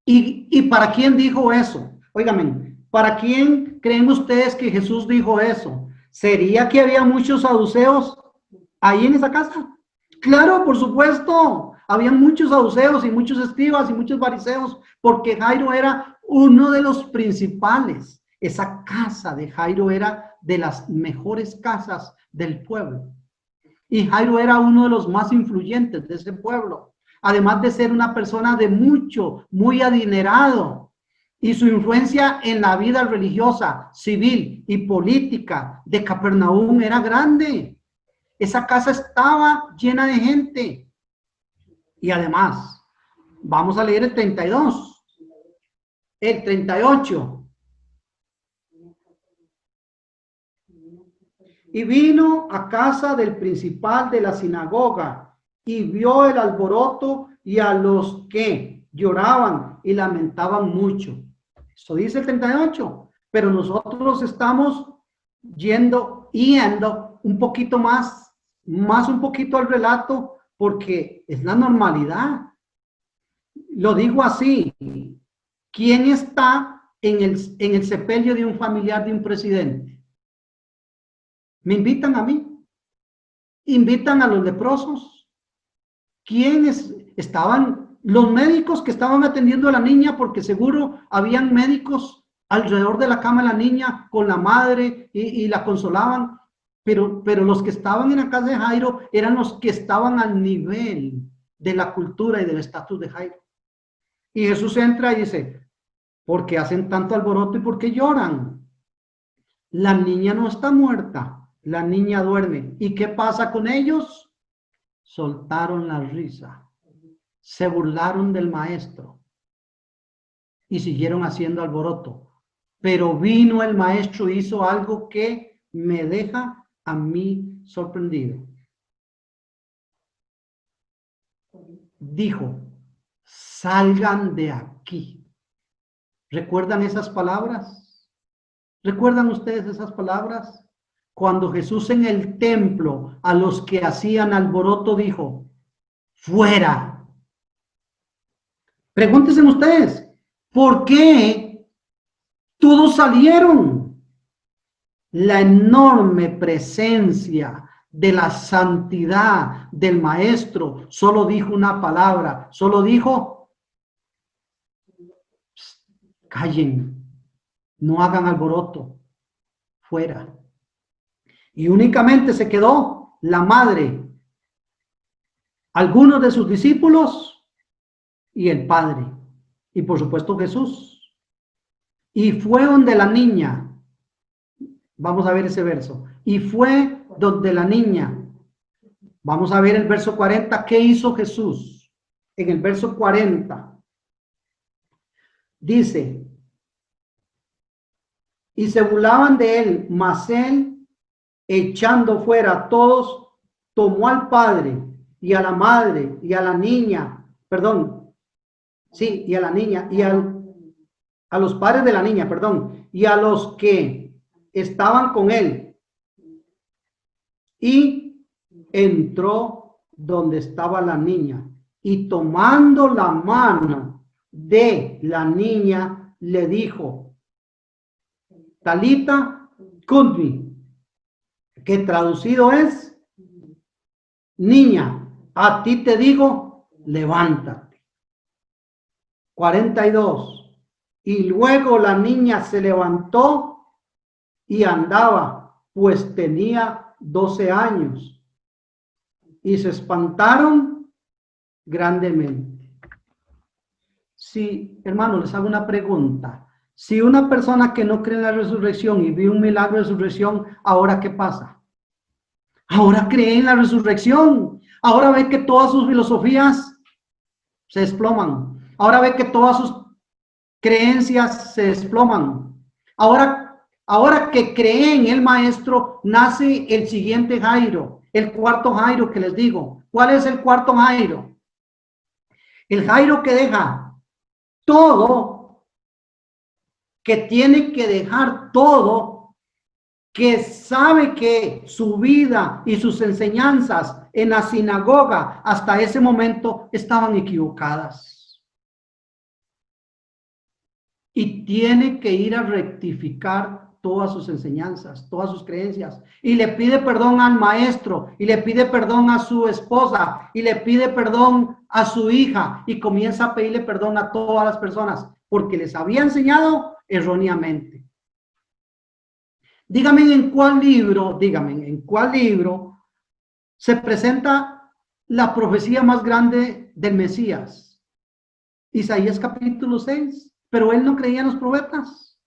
¿Y para quién dijo eso? Óigame, ¿para quién creen ustedes que Jesús dijo eso? ¿Sería que había muchos saduceos ahí en esa casa? Claro, por supuesto. Había muchos saduceos y muchos escribas y muchos fariseos, porque Jairo era uno de los principales. Esa casa de Jairo era de las mejores casas del pueblo. Y Jairo era uno de los más influyentes de ese pueblo. Además de ser una persona de muy adinerado. y su influencia en la vida religiosa, civil y política de Capernaum era grande. Esa casa estaba llena de gente. Y además, vamos a leer el 32, el 38. Y vino a casa del principal de la sinagoga y vio el alboroto y a los que lloraban y lamentaban mucho. Eso dice el 38. Pero nosotros estamos yendo un poquito más un poquito al relato, porque es la normalidad. Lo digo así: ¿quién está en el sepelio de un familiar de un presidente? ¿Me invitan a mí? ¿Invitan a los leprosos? ¿Quiénes estaban? Los médicos que estaban atendiendo a la niña, porque seguro habían médicos alrededor de la cama de la niña con la madre y la consolaban, pero los que estaban en la casa de Jairo eran los que estaban al nivel de la cultura y del estatus de Jairo. Y Jesús entra y dice: ¿por qué hacen tanto alboroto y por qué lloran? La niña no está muerta, la niña duerme. ¿Y qué pasa con ellos? Soltaron la risa, se burlaron del maestro y siguieron haciendo alboroto. Pero vino el maestro y hizo algo que me deja a mí sorprendido. Dijo: salgan de aquí. ¿Recuerdan esas palabras? ¿Recuerdan ustedes esas palabras? Cuando Jesús en el templo a los que hacían alboroto dijo: fuera. Pregúntense ustedes, ¿por qué todos salieron? La enorme presencia de la santidad del maestro solo dijo una palabra, solo dijo: callen, no hagan alboroto, fuera. Y únicamente se quedó la madre, algunos de sus discípulos y el padre, y por supuesto Jesús. Y fue donde la niña, vamos a ver ese verso, y fue donde la niña, vamos a ver el verso 40, ¿qué hizo Jesús? En el verso 40 dice: y se burlaban de él, mas él, echando fuera a todos, tomó al padre y a la madre y a la niña, perdón, sí, y a la niña y a los padres de la niña, perdón, y a los que estaban con él, y entró donde estaba la niña, y tomando la mano de la niña le dijo: Talita cumi, que traducido es: niña, a ti te digo, levántate. 42. Y luego la niña se levantó y andaba, pues tenía 12 años. Y se espantaron grandemente. Sí, hermanos, les hago una pregunta. Si una persona que no cree en la resurrección y vio un milagro de resurrección, ¿ahora qué pasa? Ahora cree en la resurrección. Ahora ve que todas sus filosofías se desploman. Ahora ve que todas sus creencias se desploman. Ahora que cree en el maestro, nace el siguiente Jairo, el cuarto Jairo que les digo. ¿Cuál es el cuarto Jairo? El Jairo que deja todo, que tiene que dejar todo, que sabe que su vida y sus enseñanzas en la sinagoga hasta ese momento estaban equivocadas. Y tiene que ir a rectificar todas sus enseñanzas, todas sus creencias. Y le pide perdón al maestro, y le pide perdón a su esposa, y le pide perdón a su hija, y comienza a pedirle perdón a todas las personas, porque les había enseñado erróneamente. Dígame en cuál libro se presenta la profecía más grande del Mesías. Isaías capítulo 6. pero él no creía en los profetas.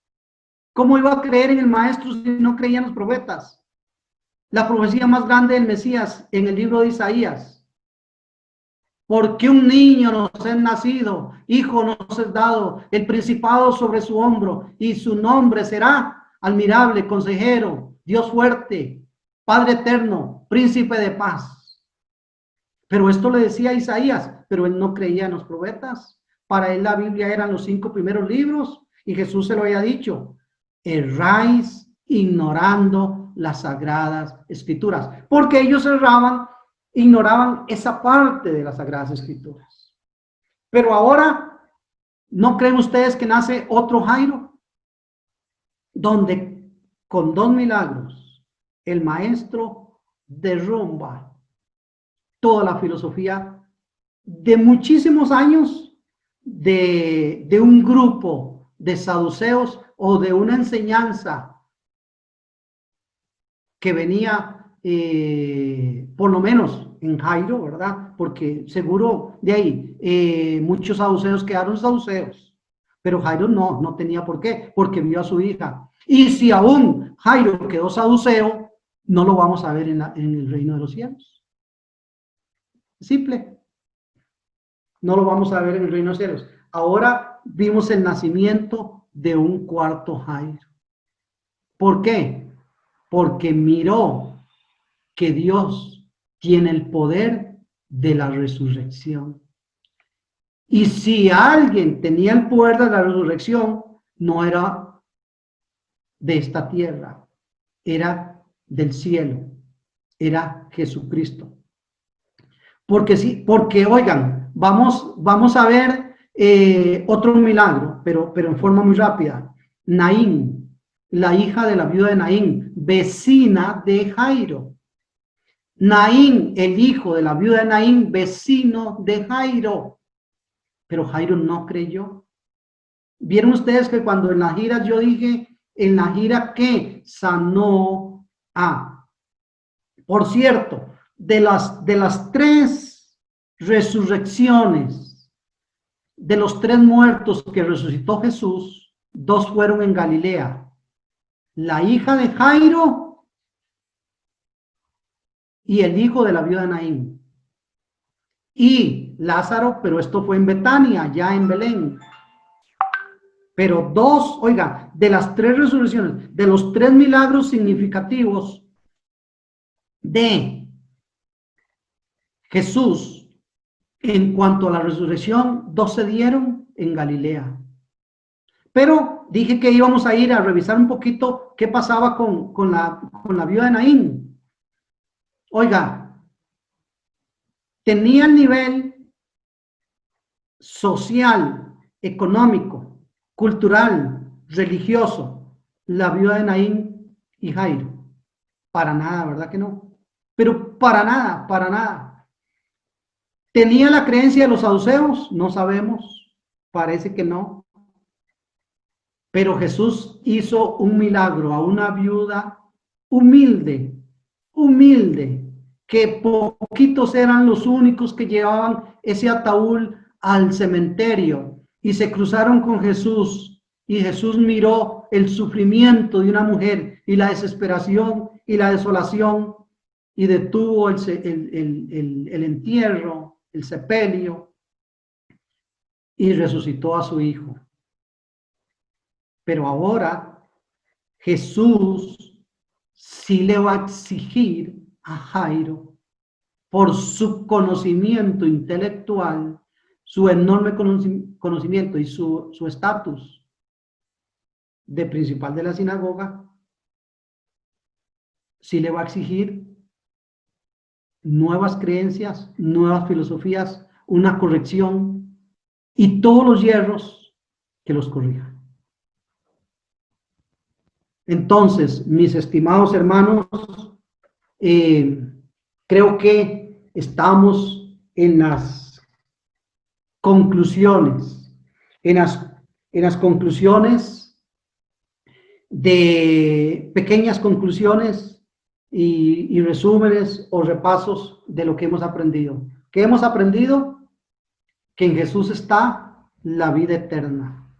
¿Cómo iba a creer en el maestro si no creía en los profetas? La profecía más grande del Mesías en el libro de Isaías. Porque un niño nos es nacido, hijo nos es dado, el principado sobre su hombro, y su nombre será admirable, consejero, Dios fuerte, Padre eterno, príncipe de paz. Pero esto le decía Isaías, pero él no creía en los profetas. Para él la Biblia eran los 5 primeros libros, y Jesús se lo había dicho: erráis ignorando las sagradas escrituras, porque ellos ignoraban esa parte de las Sagradas Escrituras. Pero ahora, ¿no creen ustedes que nace otro Jairo? Donde con 2 milagros el maestro derrumba toda la filosofía de muchísimos años de un grupo de saduceos o de una enseñanza que venía por lo menos en Jairo, ¿verdad? Porque seguro de ahí muchos saduceos quedaron saduceos, pero Jairo no tenía por qué, porque vio a su hija. Y si aún Jairo quedó saduceo, no lo vamos a ver en el reino de los cielos. Simple. No lo vamos a ver en el reino de los cielos. Ahora vimos el nacimiento de un cuarto Jairo. ¿Por qué? Porque miró que Dios tiene el poder de la resurrección. Y si alguien tenía el poder de la resurrección, no era de esta tierra, era del cielo, era Jesucristo. Porque sí, porque oigan, vamos a ver otro milagro, pero en forma muy rápida. Naín, la hija de la viuda de Naín, vecina de Jairo. Naín, el hijo de la viuda de Naín, vecino de Jairo. Pero Jairo no creyó. ¿Vieron ustedes que cuando en la gira yo dije, en la gira que sanó a? Por cierto, de las 3 resurrecciones, de los 3 muertos que resucitó Jesús, 2 fueron en Galilea. La hija de Jairo y el hijo de la viuda de Naín. Y Lázaro, pero esto fue en Betania, ya en Belén. Pero 2, oiga, de las 3 resurrecciones, de los 3 milagros significativos de Jesús en cuanto a la resurrección, 2 se dieron en Galilea. Pero dije que íbamos a ir a revisar un poquito qué pasaba con la viuda de Naín. Oiga, tenía el nivel social, económico, cultural, religioso, la viuda de Naín y Jairo. Para nada, ¿verdad que no? Pero para nada, para nada. ¿Tenía la creencia de los saduceos? No sabemos, parece que no. Pero Jesús hizo un milagro a una viuda humilde, que poquitos eran los únicos que llevaban ese ataúd al cementerio y se cruzaron con Jesús, y Jesús miró el sufrimiento de una mujer y la desesperación y la desolación y detuvo el entierro, el sepelio, y resucitó a su hijo. Pero ahora Jesús sí le va a exigir a Jairo, por su conocimiento intelectual, su enorme conocimiento y su estatus de principal de la sinagoga, sí le va a exigir nuevas creencias, nuevas filosofías, una corrección y todos los hierros que los corrijan. Entonces, mis estimados hermanos, creo que estamos en las conclusiones, en las conclusiones de pequeñas conclusiones y resúmenes o repasos de lo que hemos aprendido. ¿Qué hemos aprendido? Que en Jesús está la vida eterna.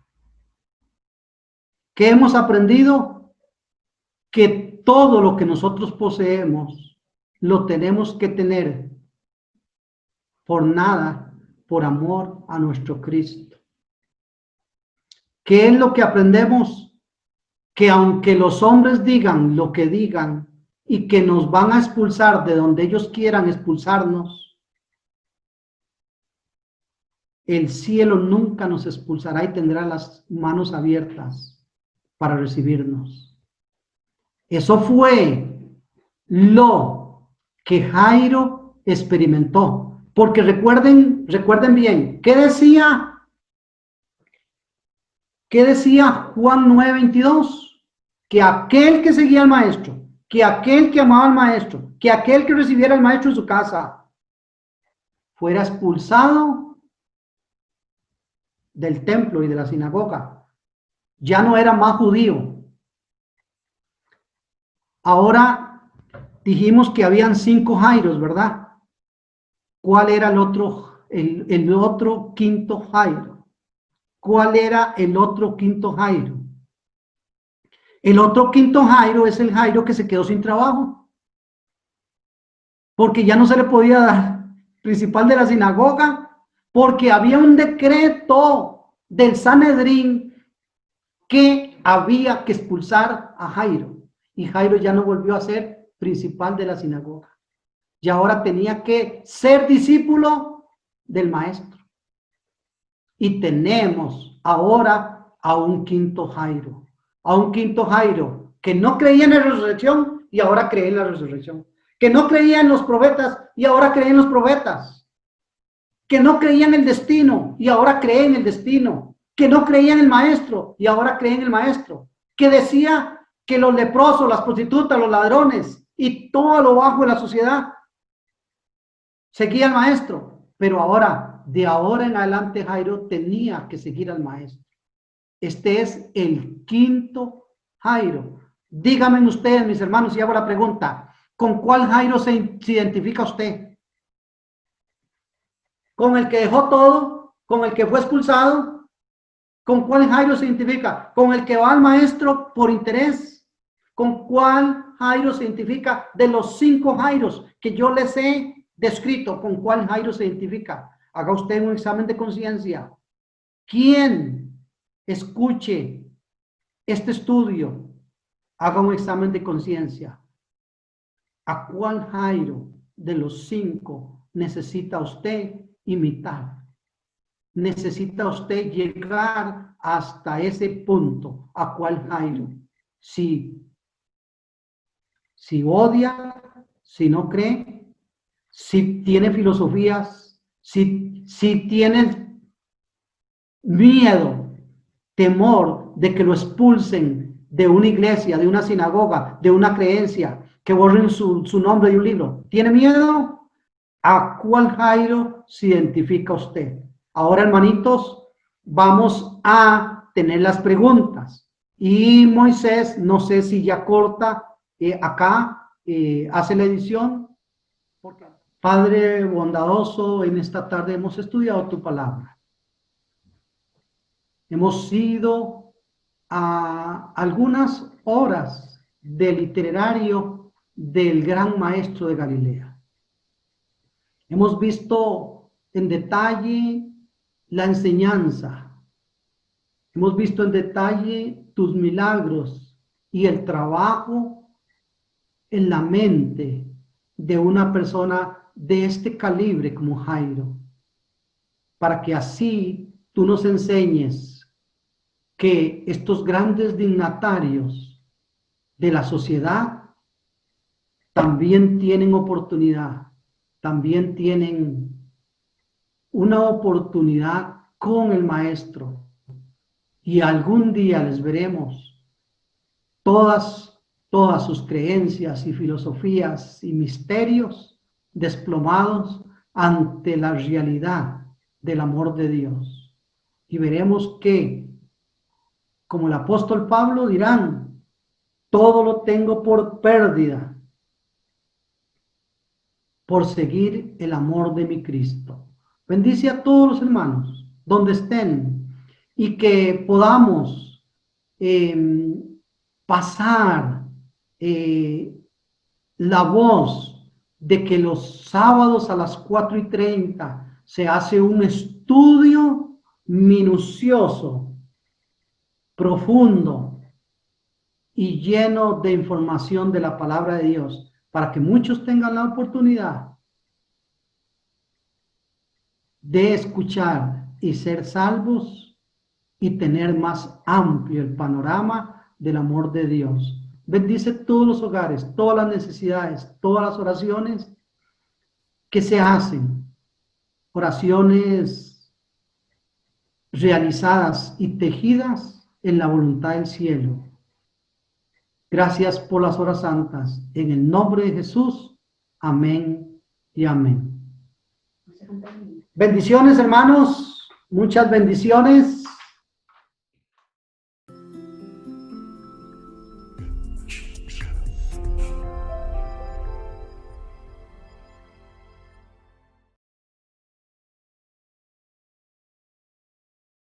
¿Qué hemos aprendido? Que todo lo que nosotros poseemos lo tenemos que tener por nada, por amor a nuestro Cristo. ¿Qué es lo que aprendemos? Que aunque los hombres digan lo que digan y que nos van a expulsar de donde ellos quieran expulsarnos, el cielo nunca nos expulsará y tendrá las manos abiertas para recibirnos. Eso fue lo que Jairo experimentó. Porque recuerden bien, ¿qué decía Juan 9:22? Que aquel que seguía al maestro, que aquel que amaba al maestro, que aquel que recibiera al maestro en su casa, fuera expulsado del templo y de la sinagoga. Ya no era más judío. Ahora dijimos que habían 5 Jairos, ¿verdad? ¿Cuál era el otro quinto Jairo? ¿Cuál era el otro quinto Jairo? El otro quinto Jairo es el Jairo que se quedó sin trabajo, porque ya no se le podía dar principal de la sinagoga, porque había un decreto del Sanedrín que había que expulsar a Jairo, y Jairo ya no volvió a ser principal de la sinagoga, y ahora tenía que ser discípulo del maestro. Y tenemos ahora a un quinto Jairo, que no creía en la resurrección y ahora cree en la resurrección, que no creía en los profetas y ahora cree en los profetas, que no creía en el destino y ahora cree en el destino, que no creía en el maestro y ahora cree en el maestro, que decía que los leprosos, las prostitutas, los ladrones y todo lo bajo de la sociedad seguía al maestro, pero ahora, de ahora en adelante, Jairo tenía que seguir al maestro. Este es el quinto Jairo. Díganme ustedes, mis hermanos, y hago la pregunta, ¿con cuál Jairo se identifica usted? ¿Con el que dejó todo? ¿Con el que fue expulsado? ¿Con cuál Jairo se identifica? ¿Con el que va al maestro por interés? ¿Con cuál Jairo se identifica de los 5 Jairos que yo les he descrito? ¿Con cuál Jairo se identifica? Haga usted un examen de conciencia. ¿Quién escuche este estudio? Haga un examen de conciencia. ¿A cuál Jairo de los 5 necesita usted imitar? Necesita usted llegar hasta ese punto. ¿A cuál Jairo? Si odia, si no cree, si tiene filosofías, si tiene miedo, temor de que lo expulsen de una iglesia, de una sinagoga, de una creencia, que borren su nombre de un libro. ¿Tiene miedo? ¿A cuál Jairo se identifica usted? Ahora, hermanitos, vamos a tener las preguntas. Y Moisés, no sé si ya corta acá, hace la edición. Padre bondadoso, en esta tarde hemos estudiado tu palabra. Hemos ido a algunas horas del itinerario del gran maestro de Galilea. Hemos visto en detalle la enseñanza. Hemos visto en detalle tus milagros y el trabajo en la mente de una persona de este calibre como Jairo, para que así tú nos enseñes que estos grandes dignatarios de la sociedad también tienen oportunidad, también tienen una oportunidad con el maestro, y algún día les veremos todas sus creencias y filosofías y misterios desplomados ante la realidad del amor de Dios. Y veremos que, como el apóstol Pablo, dirán: todo lo tengo por pérdida por seguir el amor de mi Cristo. Bendice a todos los hermanos donde estén, y que podamos pasar la voz de que los sábados a las 4:30 se hace un estudio minucioso, profundo y lleno de información de la palabra de Dios, para que muchos tengan la oportunidad de escuchar y ser salvos y tener más amplio el panorama del amor de Dios. Bendice todos los hogares, todas las necesidades, todas las oraciones que se hacen, oraciones realizadas y tejidas en la voluntad del cielo. Gracias por las horas santas. En el nombre de Jesús. Amén y amén. Bendiciones, hermanos. Muchas bendiciones.